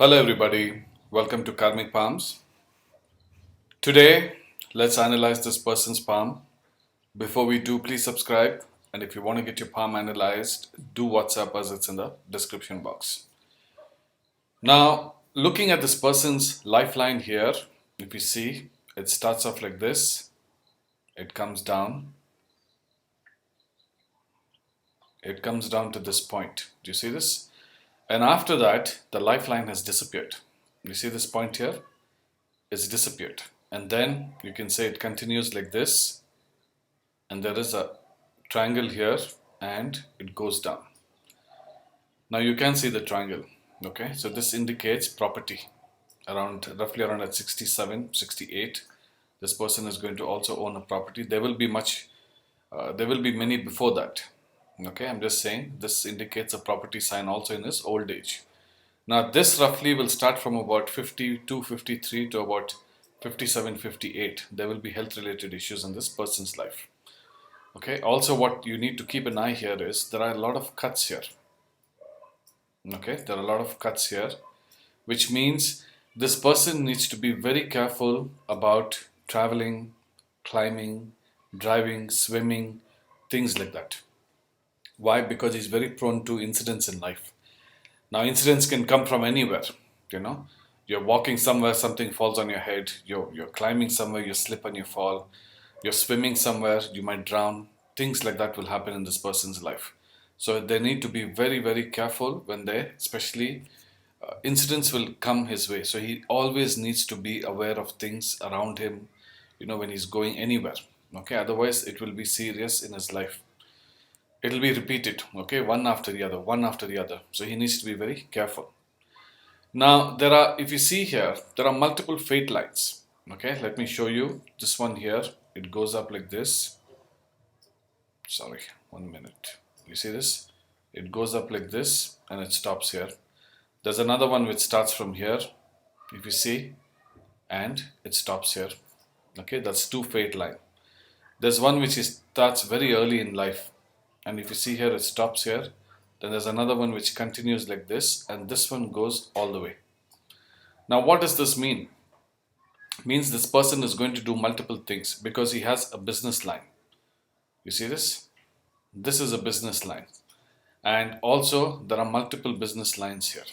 Hello everybody, welcome to Karmic Palms. Today, let's analyze this person's palm. Before we do, please subscribe, and if you want to get your palm analyzed, do WhatsApp us, it's in the description box. Now, looking at this person's lifeline here, if you see, it starts off like this, it comes down to this point. Do you see this? And after that, the lifeline has disappeared. You see this point here? It's disappeared. And then you can say it continues like this, and there is a triangle here, and it goes down. Now you can see the triangle. Okay, so this indicates property roughly around at 67, 68. This person is going to also own a property. There will be many before that. Okay, I'm just saying this indicates a property sign also in his old age. Now this roughly will start from about 52, 53 to about 57, 58. There will be health related issues in this person's life. Okay, also what you need to keep an eye here is there are a lot of cuts here. Okay, there are a lot of cuts here, which means this person needs to be very careful about traveling, climbing, driving, swimming, things like that. Why? Because he's very prone to incidents in life. Now incidents can come from anywhere, You're walking somewhere, something falls on your head. You're climbing somewhere, you slip and you fall. You're swimming somewhere, you might drown. Things like that will happen in this person's life. So they need to be very, very careful when especially incidents will come his way. So he always needs to be aware of things around him, when he's going anywhere. Okay, otherwise it will be serious in his life. It'll be repeated, okay, one after the other, one after the other. So he needs to be very careful. Now, if you see here, there are multiple fate lines. Okay, let me show you this one here. It goes up like this. Sorry, 1 minute. You see this? It goes up like this and it stops here. There's another one which starts from here, if you see, and it stops here. Okay, that's two fate line. There's one which starts very early in life. And if you see here, it stops here. Then there's another one which continues like this, and this one goes all the way. Now, what does this mean? It means this person is going to do multiple things because he has a business line. You see this? This is a business line. And also, there are multiple business lines here.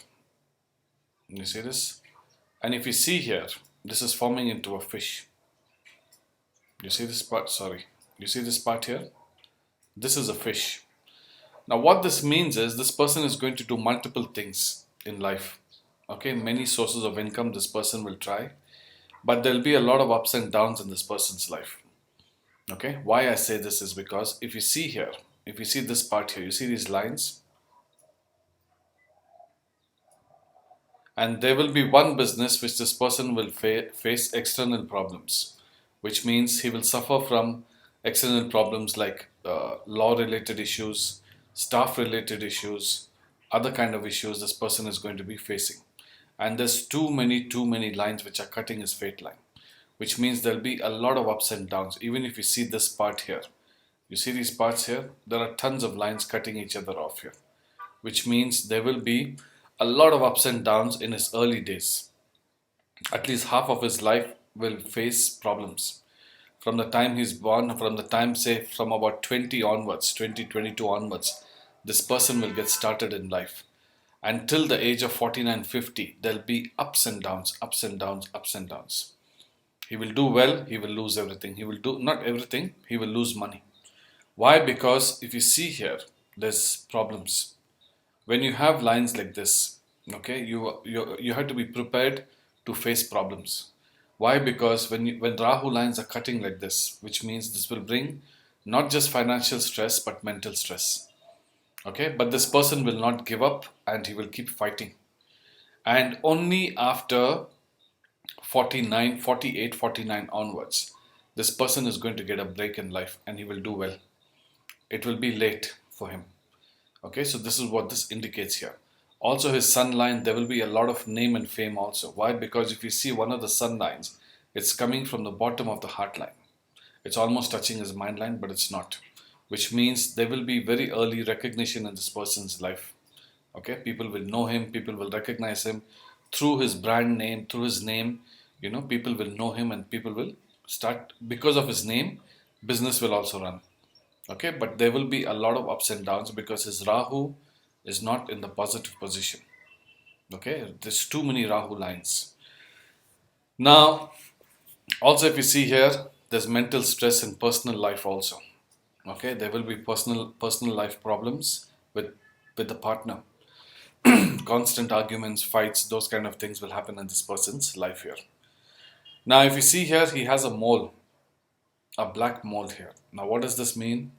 You see this? And if you see here, this is forming into a fish. You see this part? Sorry. You see this part here? This is a fish. Now what this means is this person is going to do multiple things in life. Okay, many sources of income this person will try, but there'll be a lot of ups and downs in this person's life. Okay, why I say this is because if you see here, if you see this part here, you see these lines, and there will be one business which this person will face external problems, which means he will suffer from external problems like law related issues, staff related issues, other kind of issues this person is going to be facing. And there's too many lines which are cutting his fate line, which means there'll be a lot of ups and downs. Even if you see this part here, you see these parts here, there are tons of lines cutting each other off here, which means there will be a lot of ups and downs in his early days. At least half of his life will face problems. From the time he's born, from the time, say, from about 20 onwards, 20, 22 onwards, this person will get started in life. Until the age of 49, 50, there'll be ups and downs, ups and downs, ups and downs. He will do well, he will lose everything. He will do, not everything, he will lose money. Why? Because if you see here, there's problems. When you have lines like this, okay, you have to be prepared to face problems. Why? Because when Rahu lines are cutting like this, which means this will bring not just financial stress but mental stress. Okay, but this person will not give up and he will keep fighting. And only after 49, 48, 49 onwards, this person is going to get a break in life and he will do well. It will be late for him. Okay, so this is what this indicates here. Also his sun line, there will be a lot of name and fame also. Why? Because if you see one of the sun lines, it's coming from the bottom of the heart line. It's almost touching his mind line, but it's not. Which means there will be very early recognition in this person's life. Okay, people will know him, people will recognize him, through his brand name, through his name, people will know him and people will start, because of his name, business will also run. Okay, but there will be a lot of ups and downs because his Rahu is not in the positive position. Okay, there's too many Rahu lines. Now, also if you see here, there's mental stress in personal life also. Okay, there will be personal life problems with the partner. Constant arguments, fights, those kind of things will happen in this person's life here. Now, if you see here, he has a mole, a black mole here. Now, what does this mean?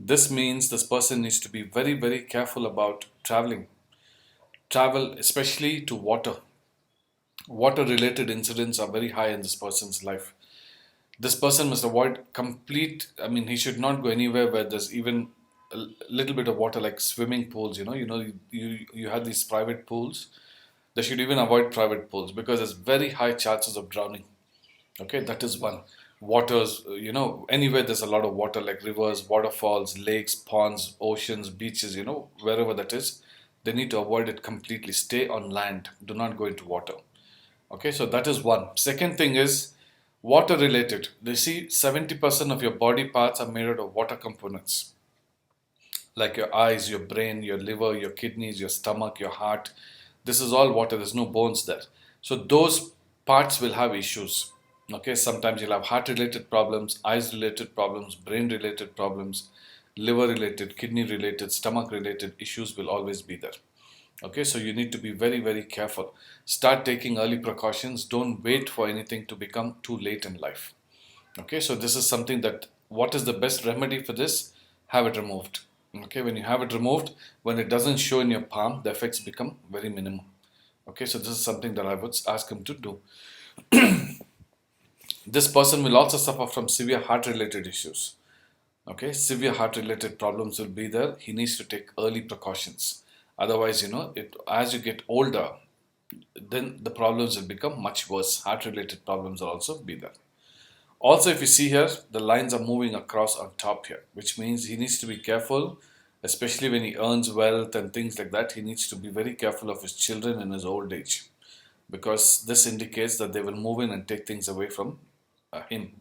This means this person needs to be very, very careful about traveling. Travel, especially to water. Water related incidents are very high in this person's life. This person must avoid he should not go anywhere where there's even a little bit of water, like swimming pools. You have these private pools. They should even avoid private pools because there's very high chances of drowning. Okay, that is one. Waters, anywhere there's a lot of water, like rivers, waterfalls, lakes, ponds, oceans, beaches, wherever that is, they need to avoid it completely. Stay on land. Do not go into water. Okay, so that is one. Second thing is water related. They see 70% of your body parts are made out of water components, like your eyes, your brain, your liver, your kidneys, your stomach, your heart. This is all water. There's no bones there. So those parts will have issues. Okay, sometimes you'll have heart related problems, eyes related problems, brain related problems, liver related, kidney related, stomach related issues will always be there. Okay, so you need to be very, very careful. Start taking early precautions. Don't wait for anything to become too late in life. Okay, so this is something that, what is the best remedy for this? Have it removed. Okay, when you have it removed, when it doesn't show in your palm, the effects become very minimal. Okay, so this is something that I would ask him to do. This person will also suffer from severe heart related issues. Okay, severe heart related problems will be there. He needs to take early precautions. Otherwise, as you get older, then the problems will become much worse. Heart related problems will also be there. Also, if you see here, the lines are moving across on top here, which means he needs to be careful, especially when he earns wealth and things like that. He needs to be very careful of his children in his old age, because this indicates that they will move in and take things away from him.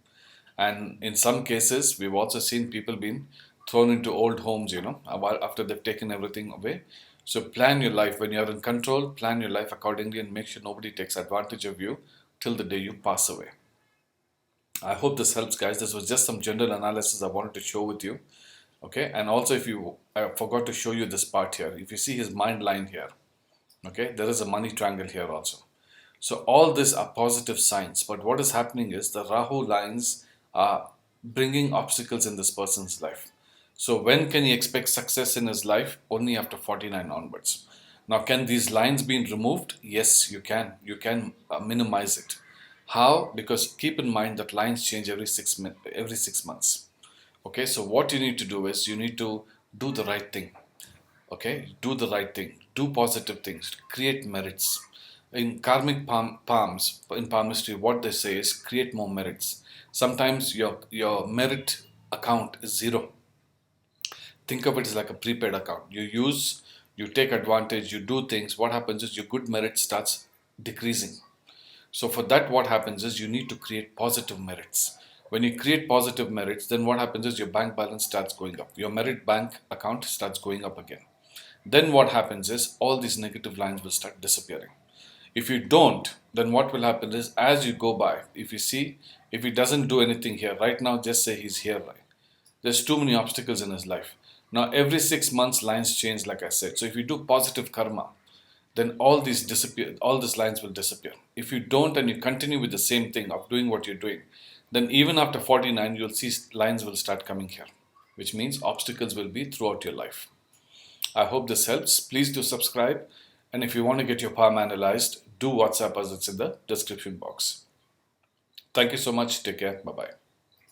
And in some cases, we've also seen people being thrown into old homes, a while after they've taken everything away. So plan your life. When you're in control, plan your life accordingly and make sure nobody takes advantage of you till the day you pass away. I hope this helps, guys. This was just some general analysis I wanted to show with you. Okay, and also I forgot to show you this part here. If you see his mind line here, okay, there is a money triangle here also. So all these are positive signs, but what is happening is the Rahu lines are bringing obstacles in this person's life. So when can he expect success in his life? Only after 49 onwards. Now, can these lines be removed? Yes, you can. You can minimize it. How? Because keep in mind that lines change every 6 months. Okay, so what you need to do is you need to do the right thing. Okay, do the right thing. Do positive things. Create merits. In karmic palms, in palmistry, what they say is create more merits. Sometimes your merit account is zero. Think of it as like a prepaid account. You take advantage, you do things. What happens is your good merit starts decreasing. So for that, what happens is you need to create positive merits. When you create positive merits, then what happens is your bank balance starts going up. Your merit bank account starts going up again. Then what happens is all these negative lines will start disappearing. If you don't, then what will happen is as you go by, if he doesn't do anything here, right now, just say he's here, right? There's too many obstacles in his life. Now, every 6 months, lines change, like I said. So if you do positive karma, then all these lines will disappear. If you don't and you continue with the same thing of doing what you're doing, then even after 49, you'll see lines will start coming here, which means obstacles will be throughout your life. I hope this helps. Please do subscribe. And if you want to get your palm analyzed, do WhatsApp us. It's in the description box. Thank you so much. Take care. Bye-bye.